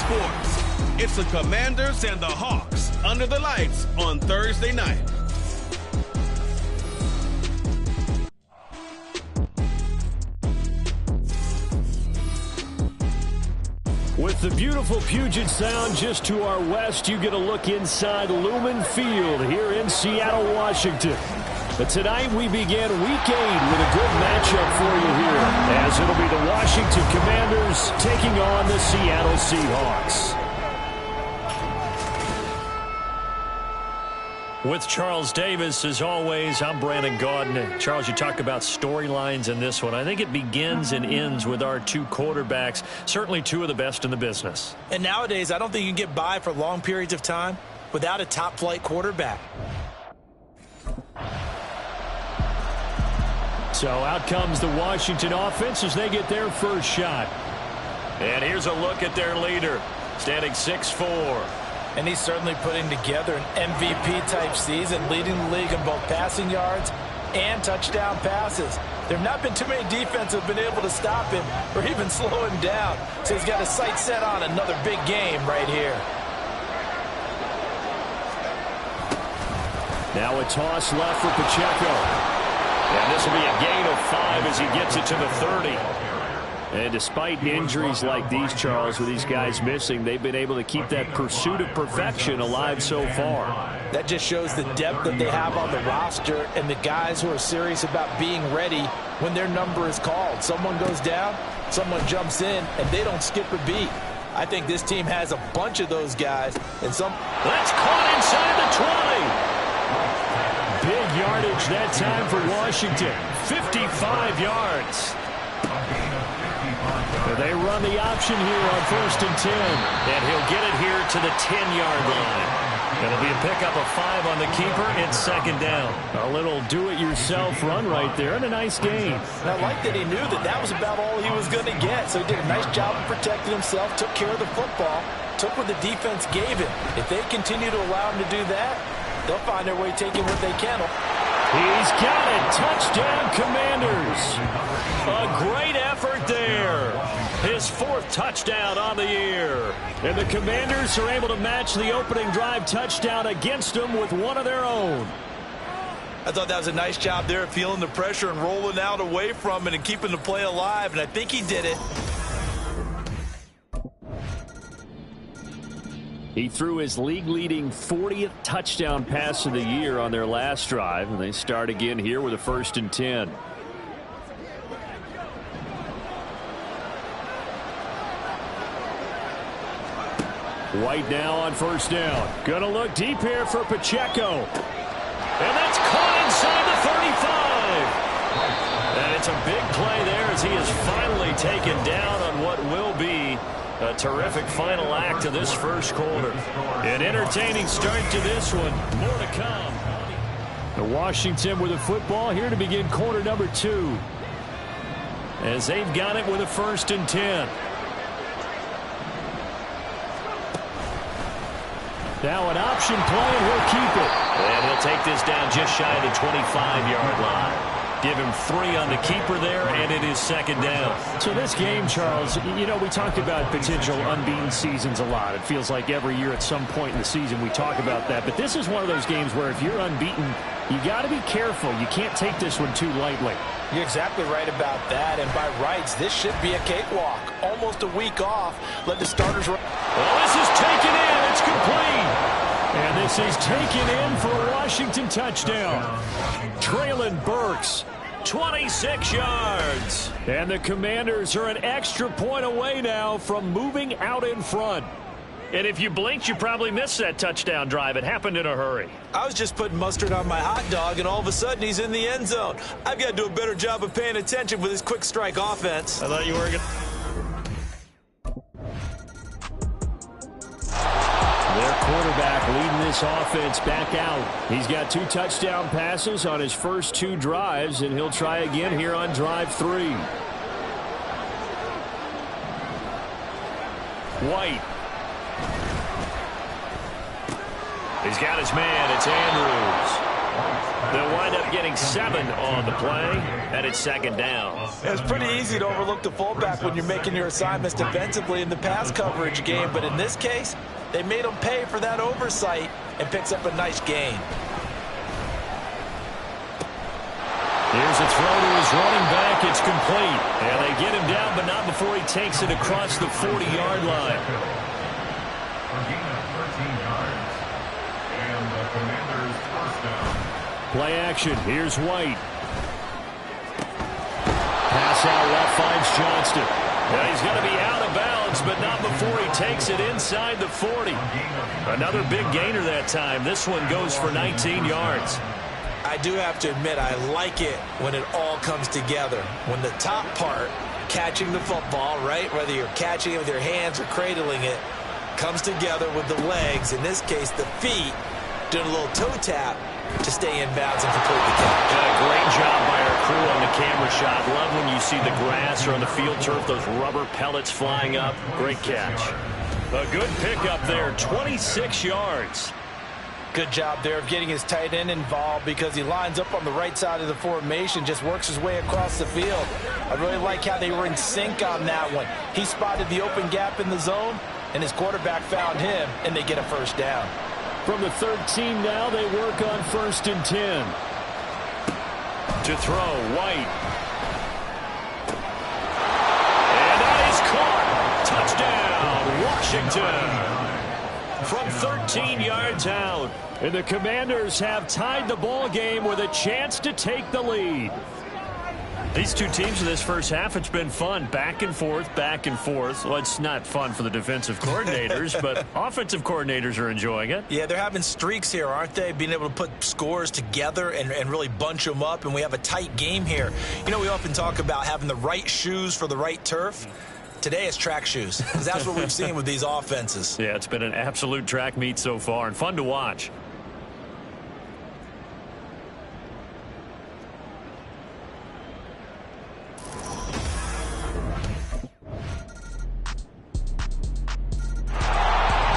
sports. It's the Commanders and the Hawks under the lights on Thursday night. With the beautiful Puget Sound just to our west, you get a look inside Lumen Field here in Seattle, Washington. But tonight we begin Week 8 with a good matchup for you here, as it'll be the Washington Commanders taking on the Seattle Seahawks. With Charles Davis, as always, I'm Brandon Gaudin. Charles, you talk about storylines in this one. I think it begins and ends with our two quarterbacks, certainly two of the best in the business. And nowadays, I don't think you can get by for long periods of time without a top-flight quarterback. So out comes the Washington offense as they get their first shot. And here's a look at their leader, standing 6'4". And he's certainly putting together an MVP-type season, leading the league in both passing yards and touchdown passes. There have not been too many defenses that have been able to stop him or even slow him down. So he's got his sights set on another big game right here. Now a toss left for Pacheco. And this will be a gain of 5 as he gets it to the 30. And despite injuries like these, Charles, with these guys missing, they've been able to keep that pursuit of perfection alive so far. That just shows the depth that they have on the roster and the guys who are serious about being ready when their number is called. Someone goes down, someone jumps in, and they don't skip a beat. I think this team has a bunch of those guys. And some. That's caught inside the 20. Big yardage that time for Washington. 55 yards. They run the option here on 1st and 10. And he'll get it here to the 10-yard line. It'll be a pickup of 5 on the keeper. It's 2nd down. A little do-it-yourself run right there and a nice game. And I like that he knew that that was about all he was going to get. So he did a nice job of protecting himself, took care of the football, took what the defense gave him. If they continue to allow him to do that, they'll find their way taking what they can. He's got it. Touchdown, Commanders. A great effort there. His 4th touchdown on the year. And the Commanders are able to match the opening drive touchdown against them with one of their own. I thought that was a nice job there, feeling the pressure and rolling out away from it and keeping the play alive, and I think he did it. He threw his league-leading 40th touchdown pass of the year on their last drive, and they start again here with a 1st and 10. White now on 1st down. Gonna look deep here for Pacheco. And that's caught inside the 35. And it's a big play there as he is finally taken down on what will be a terrific final act of this first quarter. An entertaining start to this one. More to come. The Washington with the football here to begin quarter number 2. As they've got it with a 1st and 10. Now an option play, and he'll keep it. And he'll take this down just shy of the 25-yard line. Give him 3 on the keeper there, and it is 2nd down. So this game, Charles, you know, we talked about potential unbeaten seasons a lot. It feels like every year at some point in the season we talk about that. But this is one of those games where if you're unbeaten, you got to be careful. You can't take this one too lightly. You're exactly right about that. And by rights, this should be a cakewalk. Almost a week off. Let the starters run. Well, this is taken in. It's complete. And this is taken in for a Washington touchdown. Traylon Burks, 26 yards. And the Commanders are an extra point away now from moving out in front. And if you blinked, you probably missed that touchdown drive. It happened in a hurry. I was just putting mustard on my hot dog, and all of a sudden he's in the end zone. I've got to do a better job of paying attention with this quick strike offense. I thought you were going to... Their quarterback leading this offense back out. He's got 2 touchdown passes on his first 2 drives, and he'll try again here on drive 3. White. He's got his man. It's Andrews. They'll wind up getting 7 on the play, and it's second down. It's pretty easy to overlook the fullback when you're making your assignments defensively in the pass coverage game, but in this case, they made him pay for that oversight and picks up a nice gain. Here's a throw to his running back. It's complete. And they get him down, but not before he takes it across the 40-yard line. Play action. Here's White. Pass out left finds Johnston. Now he's going to be out of bounds, but not before he takes it inside the 40. Another big gainer that time. This one goes for 19 yards. I do have to admit, I like it when it all comes together. When the top part, catching the football, right, whether you're catching it with your hands or cradling it, comes together with the legs, in this case the feet, doing a little toe tap to stay in bounds and complete the catch. Great job by our crew on the camera shot. Love when you see the grass or on the field turf, those rubber pellets flying up. Great catch. A good pickup there, 26 yards. Good job there of getting his tight end involved because he lines up on the right side of the formation, just works his way across the field. I really like how they were in sync on that one. He spotted the open gap in the zone, and his quarterback found him, and they get a first down. From the 13 now, they work on 1st and 10. To throw, White. And that is caught. Touchdown, Washington. From 13 yards out. And the Commanders have tied the ball game with a chance to take the lead. These two teams in this first half, it's been fun. Back and forth, back and forth. Well, it's not fun for the defensive coordinators, but offensive coordinators are enjoying it. Yeah, they're having streaks here, aren't they? Being able to put scores together and really bunch them up, and we have a tight game here. You know, we often talk about having the right shoes for the right turf. Today it's track shoes, because that's what we've seen with these offenses. Yeah, it's been an absolute track meet so far, and fun to watch.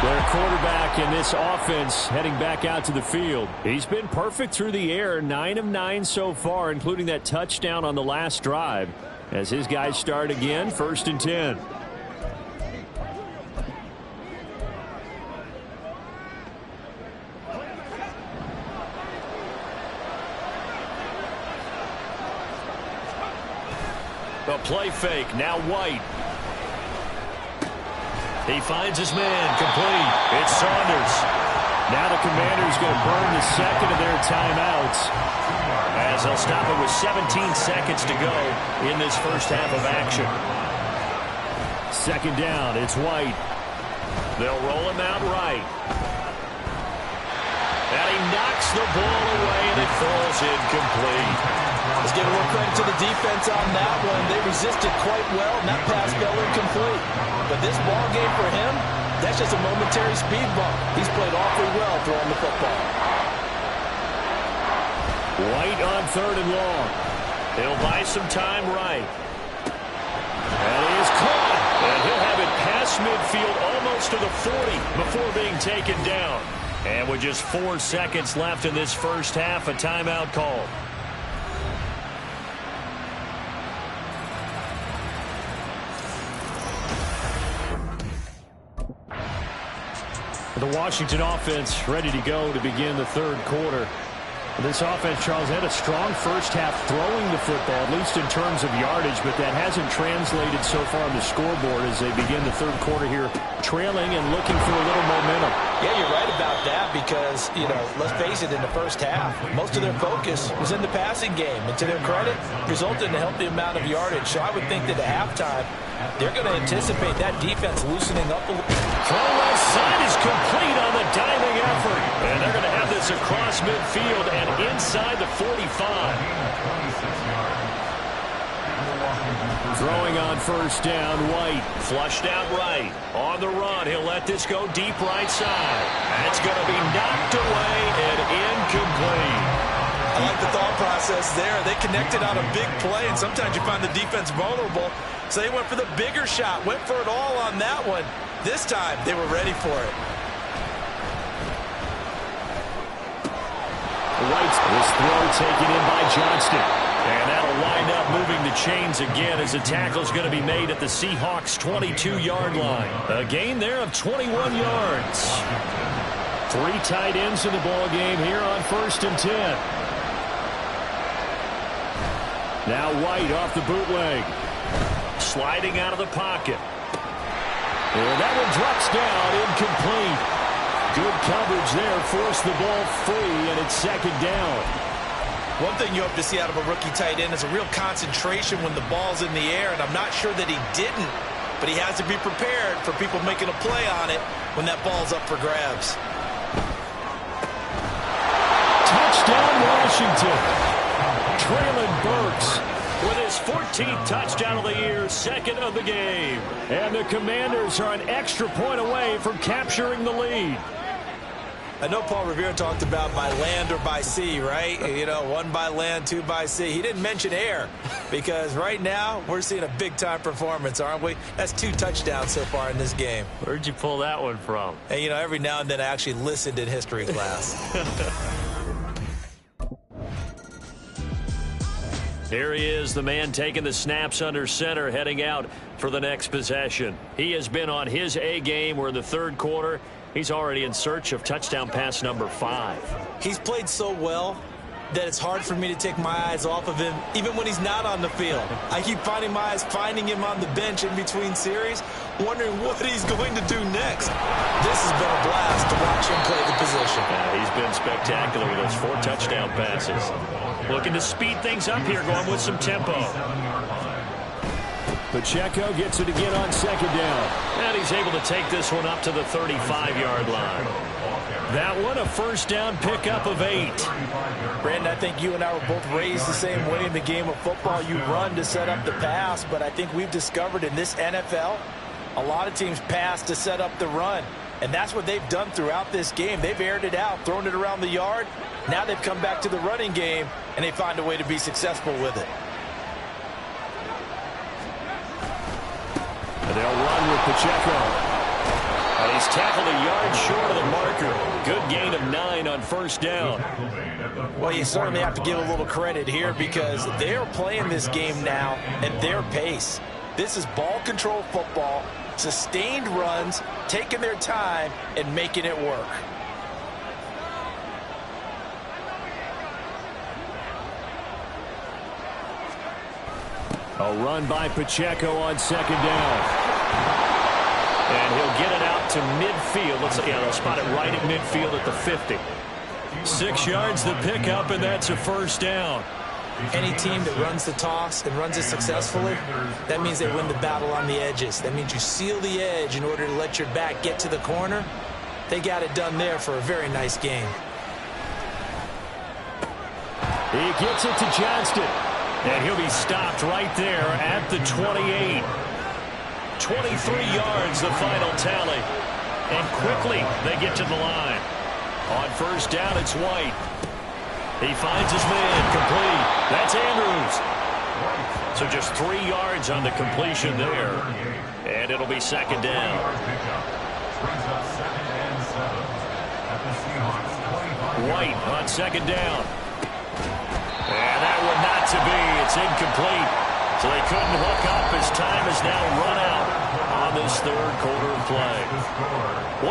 Their quarterback in this offense heading back out to the field. He's been perfect through the air, 9 of 9 so far, including that touchdown on the last drive. As his guys start again, 1st and 10. A play fake, now White. He finds his man, complete. It's Saunders. Now the Commanders going to burn the second of their timeouts, as they'll stop it with 17 seconds to go in this first half of action. Second down, it's White. They'll roll him out right. And he knocks the ball away, and it falls incomplete. Let's give a little credit to the defense on that one. They resisted quite well, and that pass fell incomplete. But this ball game for him, that's just a momentary speed bump. He's played awfully well throwing the football. White on 3rd and long. He'll buy some time right. And he is caught. And he'll have it past midfield almost to the 40 before being taken down. And with just 4 seconds left in this first half, a timeout call. The Washington offense ready to go to begin the third quarter. This offense, Charles, had a strong first half throwing the football, at least in terms of yardage, but that hasn't translated so far on the scoreboard as they begin the third quarter here, trailing and looking for a little momentum. Yeah, you're right about that because, you know, let's face it, in the first half, most of their focus was in the passing game. And to their credit, resulted in a healthy amount of yardage. So I would think that at halftime, they're going to anticipate that defense loosening up a little. Throw left side is complete on the diving effort. And they're going to have this across midfield and inside the 45. Throwing on first down, White. Flushed out right. On the run, he'll let this go deep right side. That's going to be knocked away and incomplete. I like the thought process there. They connected on a big play, and sometimes you find the defense vulnerable. So they went for the bigger shot, went for it all on that one. This time, they were ready for it. White's this throw taken in by Johnston. And that'll wind up moving the chains again as the tackle's going to be made at the Seahawks' 22-yard line. A gain there of 21 yards. 3 tight ends in the ball game here on 1st and 10. Now White off the bootleg. Sliding out of the pocket. And that one drops down, incomplete. Good coverage there, forced the ball free, and it's 2nd down. One thing you hope to see out of a rookie tight end is a real concentration when the ball's in the air, and I'm not sure that he didn't, but he has to be prepared for people making a play on it when that ball's up for grabs. Touchdown, Washington. Traylon Burks with his 14th touchdown of the year, 2nd of the game. And the Commanders are an extra point away from capturing the lead. I know Paul Revere talked about by land or by sea, right? You know, 1 by land, 2 by sea. He didn't mention air because right now we're seeing a big-time performance, aren't we? That's 2 touchdowns so far in this game. Where'd you pull that one from? And, you know, every now and then I actually listened in history class. Here he is, the man taking the snaps under center, heading out for the next possession. He has been on his A game. We're in the 3rd quarter. He's already in search of touchdown pass number 5. He's played so well that it's hard for me to take my eyes off of him, even when he's not on the field. I keep finding my eyes finding him on the bench in between series, wondering what he's going to do next. This has been a blast to watch him play the position. Yeah, he's been spectacular with those 4 touchdown passes. Looking to speed things up here, going with some tempo. Pacheco gets it again on 2nd down. And he's able to take this one up to the 35-yard line. That one a 1st down pickup of 8. Brandon, I think you and I were both raised the same way in the game of football. You run to set up the pass, but I think we've discovered in this NFL, a lot of teams pass to set up the run. And that's what they've done throughout this game. They've aired it out, thrown it around the yard. Now they've come back to the running game, and they find a way to be successful with it. And they'll run with Pacheco. And he's tackled a yard short of the marker. Good gain of 9 on 1st down. Well, you certainly have to give a little credit here because they're playing this game now at their pace. This is ball control football, sustained runs, taking their time, and making it work. A run by Pacheco on 2nd down. And he'll get it out to midfield. They'll spot it right at midfield at the 50. 6 yards the pickup, and that's a 1st down. Any team that runs the toss and runs it successfully, that means they win the battle on the edges. That means you seal the edge in order to let your back get to the corner. They got it done there for a very nice game. He gets it to Johnston. And he'll be stopped right there at the 28. 23 yards, the final tally. And quickly, they get to the line. On 1st down, it's White. He finds his man, complete. That's Andrews. So just 3 yards on the completion there. And it'll be 2nd down. White on 2nd down. And that one not to be. It's incomplete. So they couldn't hook up as time is now run out on this 3rd quarter of play.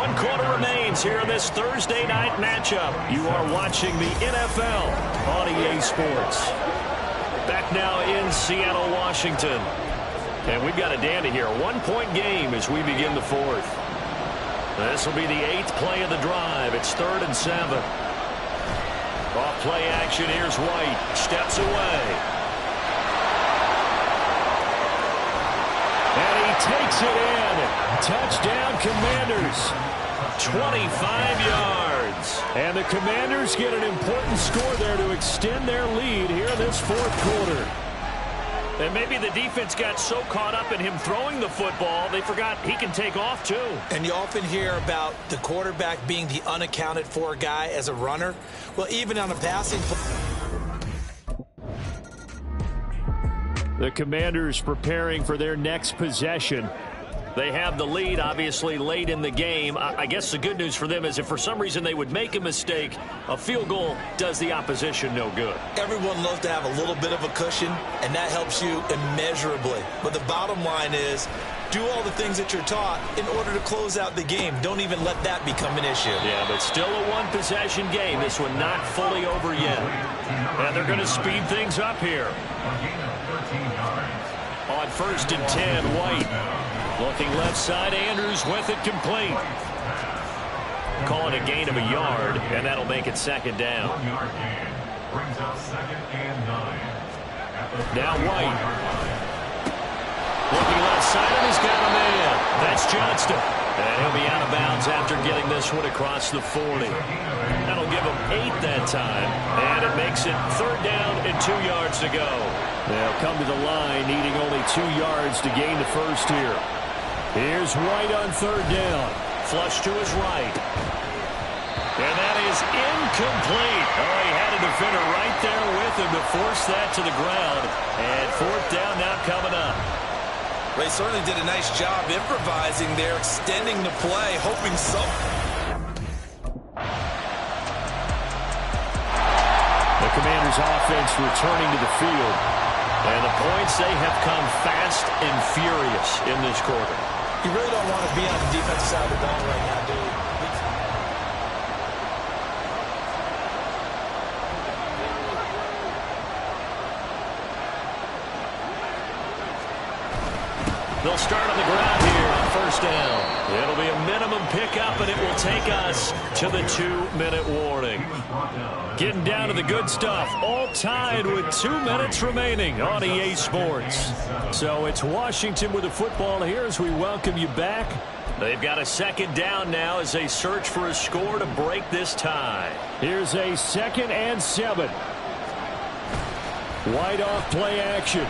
1 quarter remains here in this Thursday night matchup. You are watching the NFL on EA Sports. Back now in Seattle, Washington. And we've got a dandy here. A 1-point game as we begin the 4th. This will be the 8th play of the drive. It's 3rd and 7. Off play action, here's White. Steps away. And he takes it in. Touchdown, Commanders. 25 yards. And the Commanders get an important score there to extend their lead here in this 4th quarter. And maybe the defense got so caught up in him throwing the football, they forgot he can take off too. And you often hear about the quarterback being the unaccounted for guy as a runner. Well, even on a passing play. The Commanders preparing for their next possession. They have the lead, obviously, late in the game. I guess the good news for them is if for some reason they would make a mistake, a field goal does the opposition no good. Everyone loves to have a little bit of a cushion, and that helps you immeasurably. But the bottom line is, do all the things that you're taught in order to close out the game. Don't even let that become an issue. Yeah, but still a one-possession game. This one not fully over yet. And they're going to speed things up here. On 1st and 10, White. Looking left side, Andrews with it complete. Calling a gain of a yard, and that'll make it 2nd down. Now White. Looking left side, and he's got a man. That's Johnston. And he'll be out of bounds after getting this one across the 40. That'll give him 8 that time, and it makes it 3rd down and 2 yards to go. They'll come to the line, needing only 2 yards to gain the first here. Here's White on 3rd down. Flush to his right. And that is incomplete. Oh, he had a defender right there with him to force that to the ground. And 4th down now coming up. They certainly did a nice job improvising there, extending the play, hoping so. The Commanders' offense returning to the field. And the points, they have come fast and furious in this quarter. You really don't want to be on the defensive side of the ball right now, do you? They'll start on the ground here on 1st down. It'll be a minimum pickup, and it will take us to the 2-minute warning. Getting down to the good stuff, all tied with 2 minutes remaining on EA Sports. So it's Washington with the football here as we welcome you back. They've got a 2nd down now as they search for a score to break this tie. Here's a 2nd and 7. White off play action.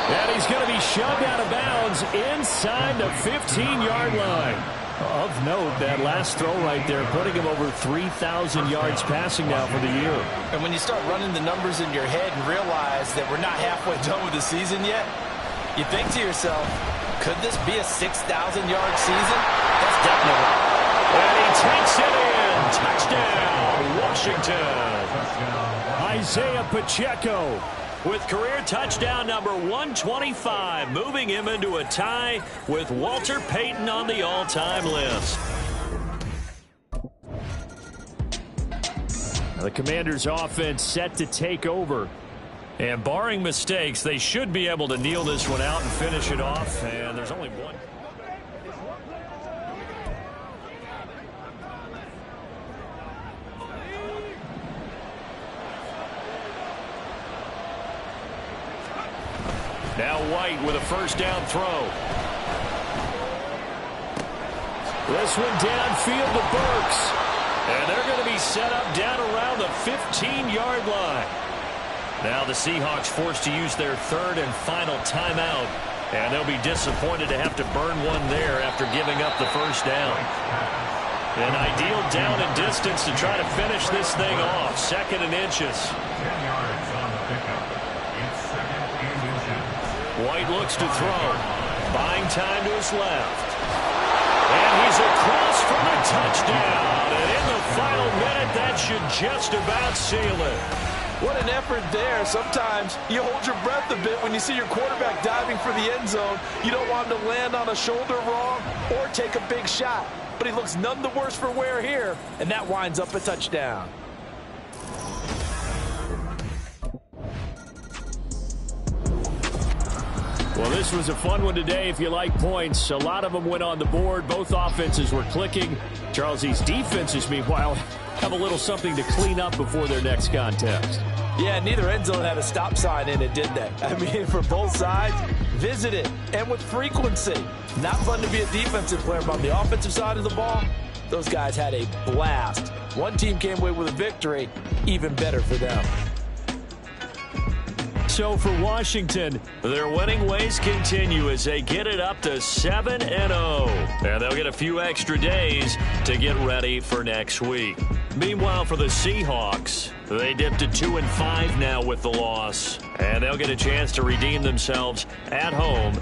And he's going to be shoved out of bounds inside the 15-yard line. Of note, that last throw right there, putting him over 3,000 yards passing now for the year. And when you start running the numbers in your head and realize that we're not halfway done with the season yet, you think to yourself, could this be a 6,000-yard season? That's definitely. And he takes it in. Touchdown, Washington. Isaiah Pacheco with career touchdown number 125, moving him into a tie with Walter Payton on the all-time list. Now the Commanders' offense set to take over. And barring mistakes, they should be able to kneel this one out and finish it off. And there's only one. Now White with a 1st down throw. This one downfield to Burks. And they're going to be set up down around the 15-yard line. Now the Seahawks forced to use their 3rd and final timeout. And they'll be disappointed to have to burn one there after giving up the 1st down. An ideal down and distance to try to finish this thing off. 2nd and inches. 10 yards on the pickup. It's 2nd and inches. White looks to throw. Buying time to his left. And he's across for the touchdown. And in the final minute, that should just about seal it. What an effort there. Sometimes you hold your breath a bit when you see your quarterback diving for the end zone. You don't want him to land on a shoulder wrong or take a big shot. But he looks none the worse for wear here, and that winds up a touchdown. Well, this was a fun one today if you like points. A lot of them went on the board. Both offenses were clicking. Charles, these defenses, meanwhile, have a little something to clean up before their next contest. Yeah, neither end zone had a stop sign in it, did they? I mean, for both sides, visit it, and with frequency. Not fun to be a defensive player, but on the offensive side of the ball, those guys had a blast. One team came away with a victory, even better for them. So for Washington, their winning ways continue as they get it up to 7-0. And they'll get a few extra days to get ready for next week. Meanwhile, for the Seahawks, they dipped to 2-5 now with the loss. And they'll get a chance to redeem themselves at home